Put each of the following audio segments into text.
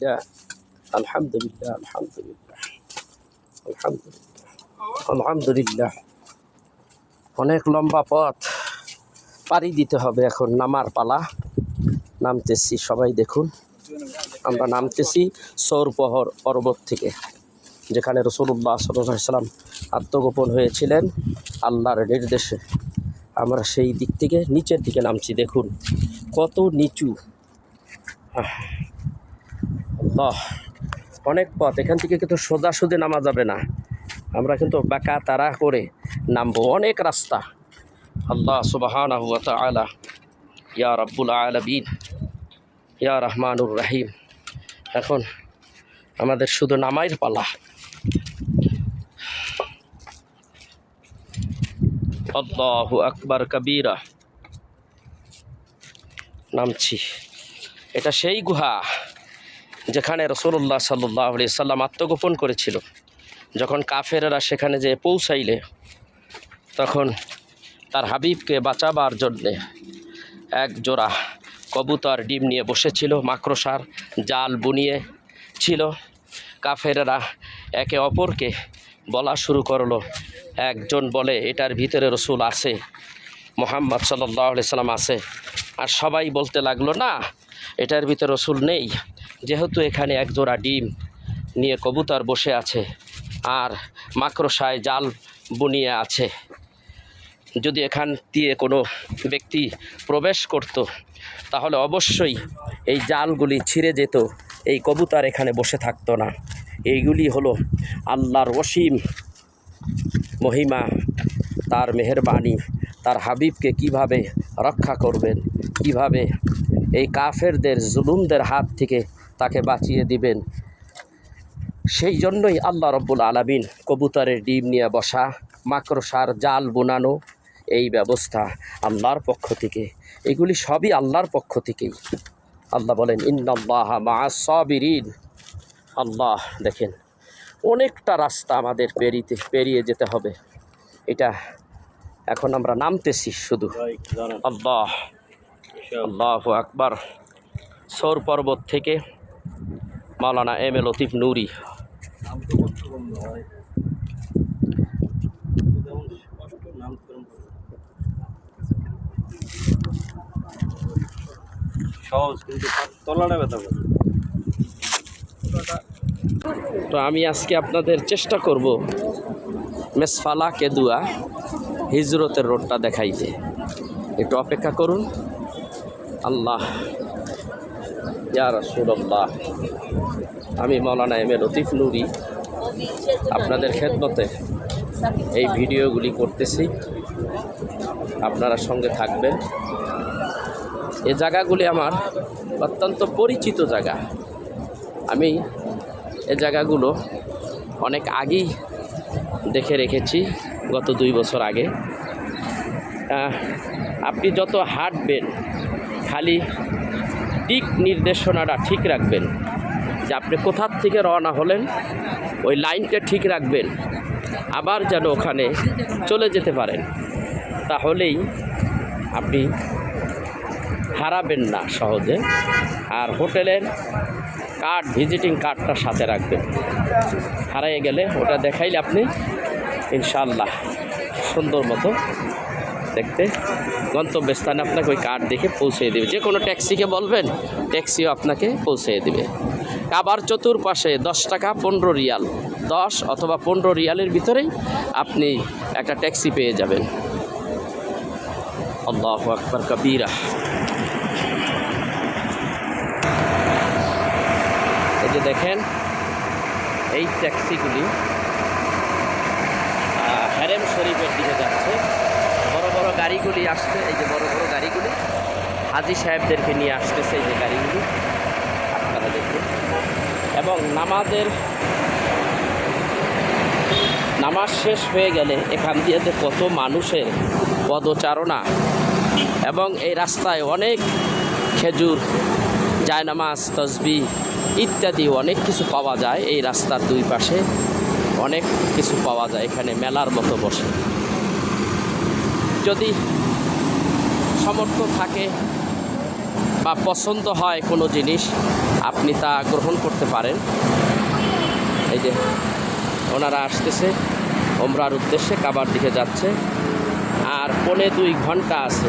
لا الحمد لله الحمد لله الحمد لله الحمد لله অনেক লম্বা পথ পাড়ি দিতে হবে। এখন নামার পালা। নামতেছি, সবাই দেখুন আমরা নামতেছি সৌরপহর পর্বত থেকে, যেখানে রাসূলুল্লাহ সাল্লাল্লাহু আলাইহি ওয়াসাল্লাম আত্মগোপন হয়েছিলেন আল্লাহর নির্দেশে। আমরা সেই দিক থেকে নিচের দিকে নামছি। দেখুন কত নিচু। আল্লাহ, অনেক পথ। এখান থেকে কিন্তু সোজাসুজি নামা যাবে না, আমরা কিন্তু বাঁকা তারা করে নামবো। অনেক রাস্তা। আল্লাহ সুবহানাহু ওয়া তাআলা, ইয়া রাব্বুল আলামিন, ইয়া রহমানুর রহিম। এখন আমাদের শুধু নামাইর পালা। আল্লাহু আকবার কবীরা। নামছি। এটা সেই গুহা যেখানে রাসূলুল্লাহ সাল্লাল্লাহু আলাইহি সাল্লাম আত্মগোপন করেছিল। যখন কাফেরেরা সেখানে যে পৌঁছাইলে, তখন তার হাবিবকে বাঁচাবার জন্যে এক জোড়া কবুতর ডিম নিয়ে বসেছিল, মাকড়সার জাল বুনিয়ে ছিল। কাফেরেরা একে অপরকে বলা শুরু করলো। একজন বলে এটার ভিতরে রসুল আছে, মুহাম্মদ সাল্লাল্লাহু আলাইহি সাল্লাম আছে। আর সবাই বলতে লাগলো না, এটার ভিতরে রসুল নেই, যেহেতু এখানে এক জোড়া ডিম নিয়ে কবুতর বসে আছে আর মাকড়সায় জাল বুনিয়ে আছে। যদি এখান দিয়ে কোনো ব্যক্তি প্রবেশ করত, তাহলে অবশ্যই এই জালগুলি ছিঁড়ে যেত, এই কবুতর এখানে বসে থাকতো না। এইগুলি হলো আল্লাহর অসীম মহিমা, তার মেহেরবানি, তার হাবিবকে কিভাবে রক্ষা করবেন, কিভাবে এই কাফেরদের জুলুমদের হাত থেকে তাকে বাঁচিয়ে দিবেন। সেই জন্যই আল্লাহ রব্বুল আলামিন কবুতরের ডিম নিয়ে বসা, মাকড়সার জাল বোনানো, এই ব্যবস্থা আল্লাহর পক্ষ থেকে। এগুলি সবই আল্লাহর পক্ষ থেকেই। আল্লাহ বলেন ইন্নাল্লাহা মাআস সাবিরিন। আল্লাহ দেখেন, অনেকটা রাস্তা আমাদের পেরিয়ে যেতে হবে। এটা এখন আমরা নামতেছি শুধু। আল্লাহ, আল্লাহু আকবার। সৌর পর্বত থেকে মাওলানা এম.এ লতিফ নুরি। তো আমি আজকে আপনাদের চেষ্টা করব মেসফালা কেদুয়া হিজরতের রোডটা দেখাইতে। একটু অপেক্ষা করুন। আল্লাহ, ইয়া রাসূলুল্লাহ, আমি মাওলানা এম.এ লতিফ নুরি আপনাদের খেদমতে এই ভিডিওগুলি করতেছি। আপনারা সঙ্গে থাকবেন। এই জায়গাগুলি আমার অত্যন্ত পরিচিত জায়গা। আমি এই জায়গাগুলো অনেক আগেই দেখে রেখেছি, গত 2 বছর আগে। আপনি যত হাঁটবেন, খালি দিক নির্দেশনাটা ঠিক রাখবেন, যে আপনি কোথার থেকে রওনা হলেন ওই লাইনটা ঠিক রাখবেন, আবার যেন ওখানে চলে যেতে পারেন। তাহলেই আপনি হারাবেন না সহজে। আর হোটেলের কার্ড, ভিজিটিং কার্ডটা সাথে রাখবেন। হারিয়ে গেলে ওটা দেখাইলে আপনি ইনশাআল্লাহ সুন্দর মতো দেখতে গন্তব্যস্থানে আপনাকে ওই কার্ড দেখে পৌঁছে দেবে। যে কোনো ট্যাক্সিকে বলবেন, ট্যাক্সিও আপনাকে পৌঁছে দেবে। কাবার চতুর্পাশে 10 টাকা 15 রিয়াল, 10 অথবা 15 রিয়ালের ভিতরেই আপনি একটা ট্যাক্সি পেয়ে যাবেন। আল্লাহু আকবার কবীরা। এই যে দেখেন, এই ট্যাক্সিগুলি হারেম শরীফের দিকে যাচ্ছে। বড় বড় গাড়িগুলি আসছে, এই যে বড় বড় গাড়িগুলি হাজী সাহেবদেরকে নিয়ে আসতেছে, এই যে গাড়িগুলি আপনারা দেখুন। এবং নামাজ শেষ হয়ে গেলে এখান দিয়ে যে কত মানুষের পদচারণা, এবং এই রাস্তায় অনেক খেজুর, জায়নামাজ, তসবিহ ইত্যাদি অনেক কিছু পাওয়া যায়। এই রাস্তার 2 পাশে অনেক কিছু পাওয়া যায়। এখানে মেলার মতো বসে। যদি সামর্থ্য থাকে বা পছন্দ হয় কোনো জিনিস আপনি তা গ্রহণ করতে পারেন। এই যে ওনারা আসতেছে ওমরার উদ্দেশ্যে, কাবার দিকে যাচ্ছে। আর 1.25 ঘন্টা আছে,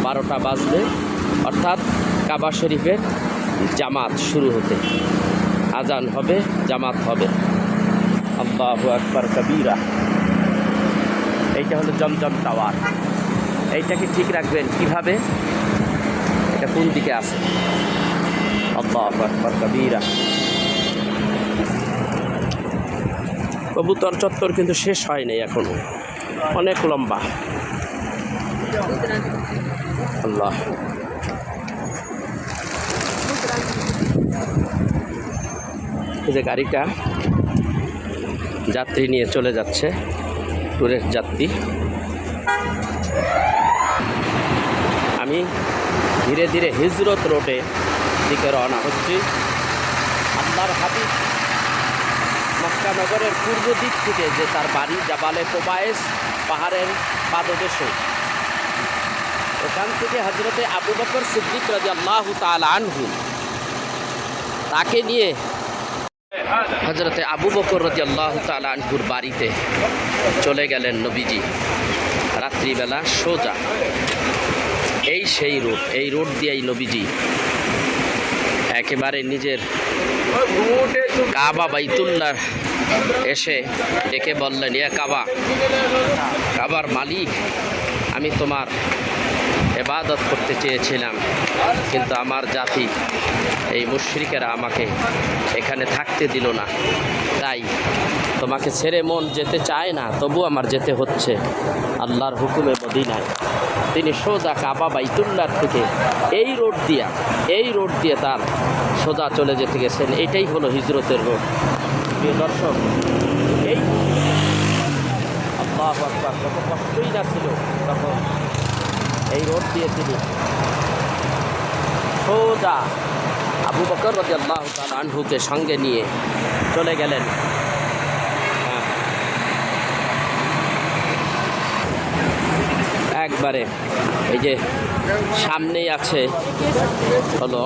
12টা বাজবে, অর্থাৎ কাবা শরীফের জামাত শুরু হতে। আজান হবে, জামাত হবে। আল্লাহু আকবার কাবীরা। এইটা হলো জমজম টাওয়ার। এইটাকে ঠিক রাখবেন কিভাবে, এটা কোন দিকে আছে? আল্লাহু আকবার কাবীরা। কবুতর চত্বর কিন্তু শেষ হয়নি এখনো, অনেক লম্বা। আল্লাহ, এই যে গাড়িটা যাত্রী নিয়ে চলে যাচ্ছে, ট্যুরের যাত্রী। আমি ধীরে ধীরে হিজরত রোডে দিকে রওনা হচ্ছি। আল্লাহর হাবিব মক্কা নগরের পূর্ব দিক থেকে যে তার বাড়ি জাবালে কোবায়েস পাহাড়ের পাদদেশে, ওখান থেকে হজরতে আবু বকর সিদ্দিক রাদিয়াল্লাহু তাআলা আনহু তাকে নিয়ে হজরতে আবু বকর রাদিয়াল্লাহু তাআলা আনহুর বাড়িতে চলে গেলেন নবীজি রাত্রিবেলা সোজা। এই সেই রোড, এই রোড দিয়েই নবীজি একেবারে নিজের কাবা বাইতুল্লাহ এসে ডেকে বললেন, ইয়া কাবা, কাবার মালিক, আমি তোমার ইবাদত করতে চেয়েছিলাম, কিন্তু আমার জাতি এই মুশরিকেরা আমাকে এখানে থাকতে দিল না, তাই তোমাকে ছেড়ে মন যেতে চায় না, তবু আমার যেতে হচ্ছে আল্লাহর হুকুমে মদিনায়। তিনি সোজা কাবা বাইতুল্লাহ থেকে এই রোড দিয়ে তার সোজা চলে যেতে গেছেন। এটাই হলো হিজরতের রোড। প্রিয় দর্শক, এই আল্লাহু আকবার, কত কষ্টই না ছিল তখন এই রোড দিয়ে তিনি সোজা আবু বকর রাদিয়াল্লাহু তাআলা আনহুকে সঙ্গে নিয়ে চলে গেলেন। একবারে এই যে সামনেই আছে হলো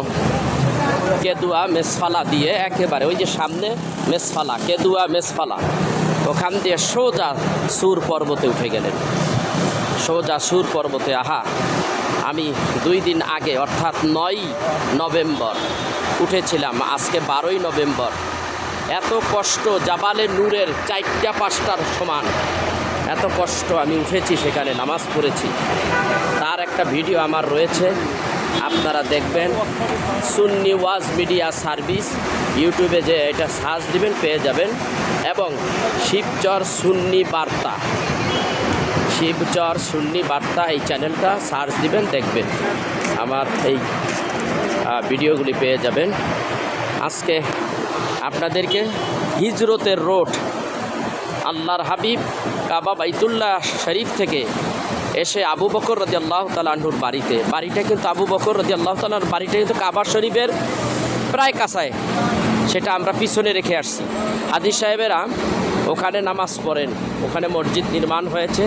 কেদুয়া মেসফালা দিয়ে, একেবারে ওই যে সামনে মেসফালা, কেদুয়া মেসফালা, ওখান দিয়ে সোজা সুর পর্বতে উঠে গেলেন। সোজা সুর পর্বতে। আহা, আমি 2 দিন আগে অর্থাৎ 9 নভেম্বর উঠেছিলাম, আজকে 12ই নভেম্বর। এত কষ্ট, জাবালে নূরের 4টা-5টার সমান এত কষ্ট আমি উঠেছি, সেখানে নামাজ পড়েছি। তার একটা ভিডিও আমার রয়েছে, আপনারা দেখবেন। সুন্নি ওয়াজ মিডিয়া সার্ভিস ইউটিউবে যে এটা সার্চ দিবেন পেয়ে যাবেন, এবং শিবচর সুন্নি বার্তা, শিবচর সুন্নি বার্তা এই চ্যানেলটা সার্চ দিবেন, দেখবেন আমার এই ভিডিওগুলি পেয়ে যাবেন। আজকে আপনাদেরকে হিজরতের রোড, আল্লাহর হাবিব কাবা বাইতুল্লাহ শরীফ থেকে এসে আবু বকর রাদিয়াল্লাহু তাআলা আনহুর বাড়িটা কিন্তু আবু বকর রাদিয়াল্লাহু তাআলার বাড়িটা কিন্তু কাবা শরীফের প্রায় কাছায়, সেটা আমরা পিছনে রেখে আসছি। হাজি সাহেবেরা ওখানে নামাজ পড়েন, ওখানে মসজিদ নির্মাণ হয়েছে।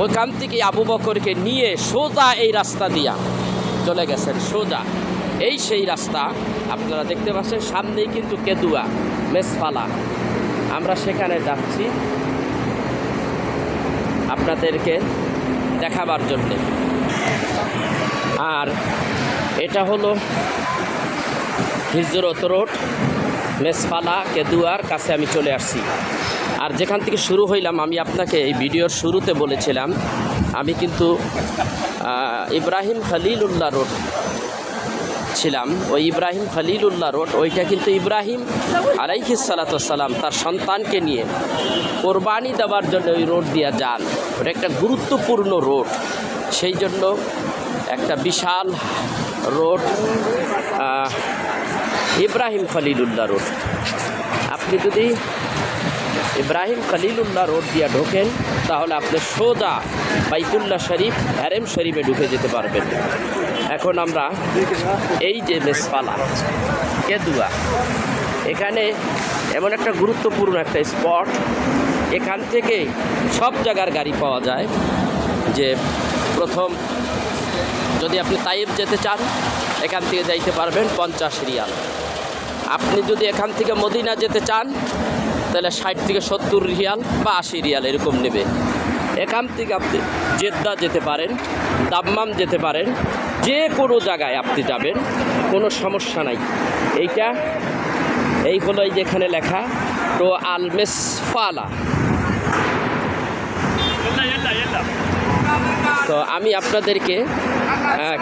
ওইখান থেকে আবু বকরকে নিয়ে সোজা এই রাস্তা দিয়া চলে গেছেন, সোজা এই সেই রাস্তা আপনারা দেখতে পাচ্ছেন। সামনেই কিন্তু কেদুয়া মেসফালা, আমরা সেখানে যাচ্ছি আপনাদেরকে দেখাবার জন্যে। আর এটা হলো হিজরত রোড, মেসফালা কেদুয়ার কাছে আমি চলে আসছি। আর যেখান থেকে শুরু হইলাম, আমি আপনাকে এই ভিডিওর শুরুতে বলেছিলাম, আমি কিন্তু ইব্রাহিম খলিলুল্লাহ রোড ছিলাম। ওই ইব্রাহিম খলিলুল্লাহ রোড, ওইটা কিন্তু ইব্রাহিম আলাইহিস সালাতু ওয়াস সালাম তার সন্তানকে নিয়ে কোরবানি দেওয়ার জন্য ওই রোড দিয়ে যান। ওটা একটা গুরুত্বপূর্ণ রোড, সেই জন্য একটা বিশাল রোড ইব্রাহিম খলিলুল্লাহ রোড। আপনি যদি ইব্রাহিম খলিলুল্লাহ রোড দিয়ে ঢোকেন, তাহলে আপনি সোজা বাইতুল্লাহ শরীফ, হারেম শরীফে ঢুকে যেতে পারবেন। এখন আমরা এই যে মেসফালা কেদুয়া, এখানে এমন একটা গুরুত্বপূর্ণ একটা স্পট, এখান থেকে সব জায়গার গাড়ি পাওয়া যায়। যে প্রথম যদি আপনি তাইফ যেতে চান, এখান থেকে যাইতে পারবেন 50 রিয়াল। আপনি যদি এখান থেকে মদিনা যেতে চান তাহলে 60 থেকে 70 রিয়াল বা 80 রিয়াল এরকম নেবে। এখান থেকে আপনি জেদ্দা যেতে পারেন, দাম্মাম যেতে পারেন, যে কোনো জায়গায় আপনি যাবেন, কোনো সমস্যা নাই। এই হলো এই যেখানে লেখা তো আল মেসফালা। তো আমি আপনাদেরকে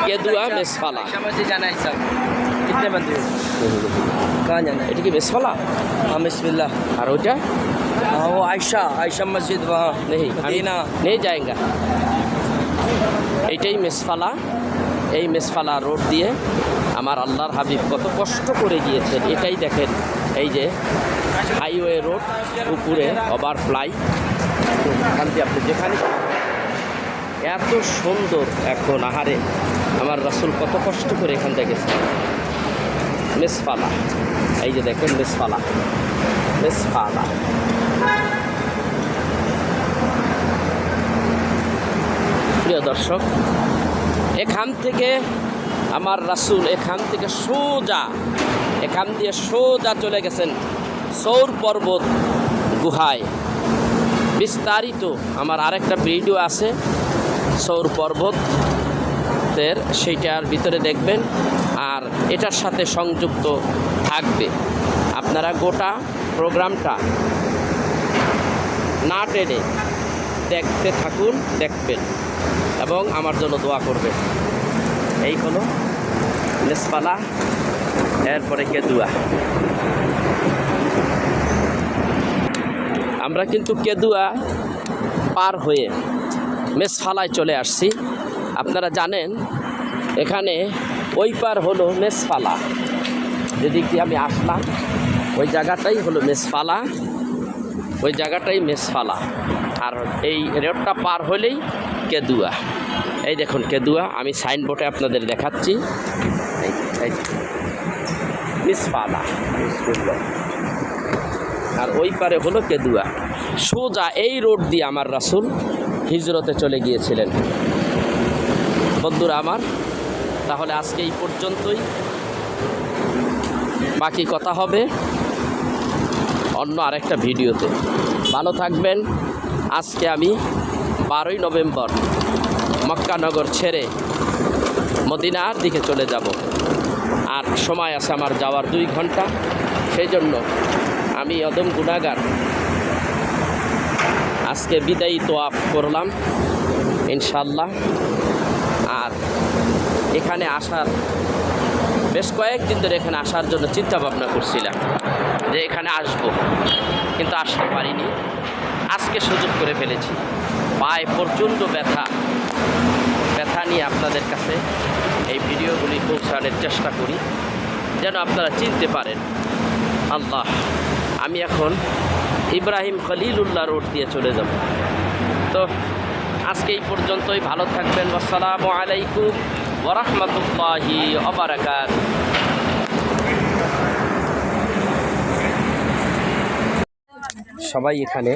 কেদুয়া মেসফালা এটা কি মেসফালা? बिस्मिल्लाह। আর ওইটা वो आयशा आयशा मस्जिद वहाँ নেই, আমি मदीना। নেই যায়গা। এইটাই মেসফালা। এই মেসফালা রোড দিয়ে আমার আল্লাহর হাবিব কত কষ্ট করে গিয়েছেন। এটাই দেখেন, এই যে হাইওয়ে রোড, উপরে ওভারফ্লাই, এখান দিয়ে আপনি যেখানে এত সুন্দর। এখন আহারে আমার রাসূল কত কষ্ট করে এখান থেকে গেছেন। মেসফালা, এই যে দেখেন মেসফালা, মেসফালা। প্রিয় দর্শক, এখান থেকে আমার রাসূল এখান থেকে এখান দিয়ে সোজা চলে গেছেন সৌর পর্বত গুহায়। বিস্তারিত আমার আরেকটা ভিডিও আছে সৌর পর্বতের, সেইটার ভিতরে দেখবেন, আর এটার সাথে সংযুক্ত থাকবে। আপনারা গোটা প্রোগ্রামটা না টেনে দেখতে থাকুন, দেখবেন এবং আমার জন্য দোয়া করবেন। এই হলো মেসফালা, এরপরে কেদুয়া। আমরা কিন্তু কেদুয়া পার হয়ে মেসফালায় চলে আসছি। আপনারা জানেন এখানে ওই পার হলো মেসফালা, যেদিকে আমি আসলাম ওই জায়গাটাই হলো মেসফালা, ওই জায়গাটাই মেসফালা। আর এই রোডটা পার হলেই কেদুয়া। এই দেখুন কেদুয়া, আমি সাইনবোর্ডে আপনাদের দেখাচ্ছি। এই মেসফালা, আর ওই পারে হলো কেদুয়া। সোজা এই রোড দিয়ে আমার রাসূল হিজরতে চলে গিয়েছিলেন। বন্ধুরা আমার, তাহলে আজকে এই পর্যন্তই। বাকি কথা হবে অন্য আরেকটা ভিডিওতে। ভালো থাকবেন। আজকে আমি 12ই নভেম্বর মক্কা নগর ছেড়ে মদিনার দিকে চলে যাব, আর সময় আছে আমার যাওয়ার 2 ঘন্টা। সেই জন্য আমি অদম গুনাহগার আজকে বিদায়ী তোয়াফ করলাম ইনশাল্লাহ। আর এখানে আসার বেশ কয়েকদিন ধরে এখানে আসার জন্য চিন্তা ভাবনা করছিলাম যে এখানে আসব, কিন্তু আসতে পারিনি। আজকে সুযোগ করে ফেলেছি। পায়ে প্রচণ্ড ব্যথা নিয়ে আপনাদের কাছে এই ভিডিওগুলি পৌঁছানোর চেষ্টা করি, যেন আপনারা চিনতে পারেন। আল্লাহ, আমি এখন ইব্রাহিম খলিলুল্লাহ রোড দিয়ে চলে যাব। তো আজকে এই পর্যন্তই। ভালো থাকবেন। আসসালামু আলাইকুম ওয়া রাহমাতুল্লাহি ওয়া বারাকাতুহু। সবাই এখানে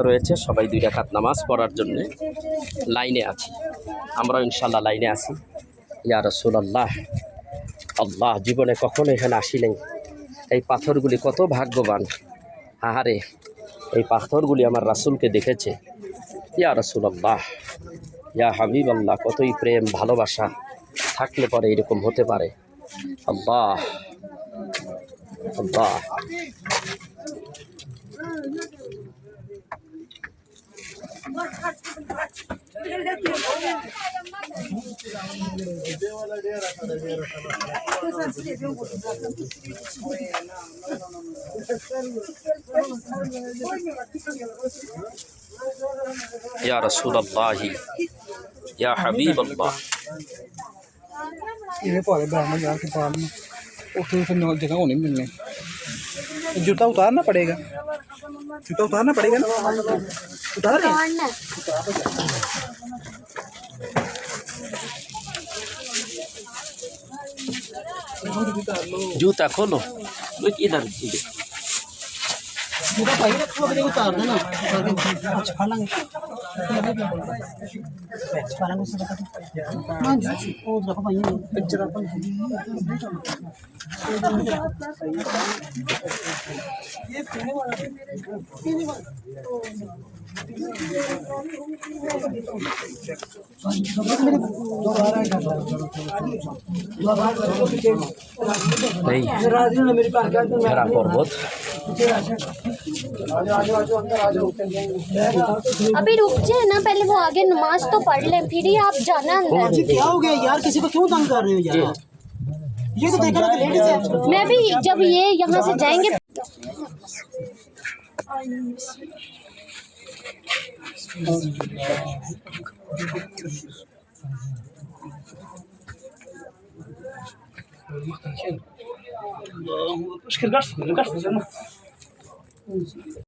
রয়েছে, সবাই 2 রাকাত নামাজ পড়ার জন্য লাইনে আছি। আমরাও ইনশাল্লাহ লাইনে আছি। ইয়া রাসূলুল্লাহ, আল্লাহ, জীবনে কখনো এখানে আসি নাই। এই পাথরগুলি কত ভাগ্যবান। আহারে, এই পাথরগুলি আমার রাসূলকে দেখেছে। ইয়া রাসূলুল্লাহ, ইয়া হাবিবাল্লাহ, কতই প্রেম ভালোবাসা থাকলে পরে এরকম হতে পারে। আল্লাহ আল্লাহ। या रसूल अल्लाह, या हबीब अल्लाह। ये पौधे ब्राह्मण यार के पाल में उठे फिर जगह होनी मिलने। जूता उतारना पड़ेगा, जूता उतारना पड़ेगा ना। उतार जूता खोलो, इधर जूता उतार देना। এই ভেড়া পর্বত। अभी रुक जाए ना, पहले वो आगे नमाज तो पढ़ ले, फिर ही आप जाना अंदर। क्या हो गया यार, किसी को क्यों तंग कर रहे हो यार? ये तो देखा ना कि लेडीज है। मैं भी जब ये यहाँ से जाएंगे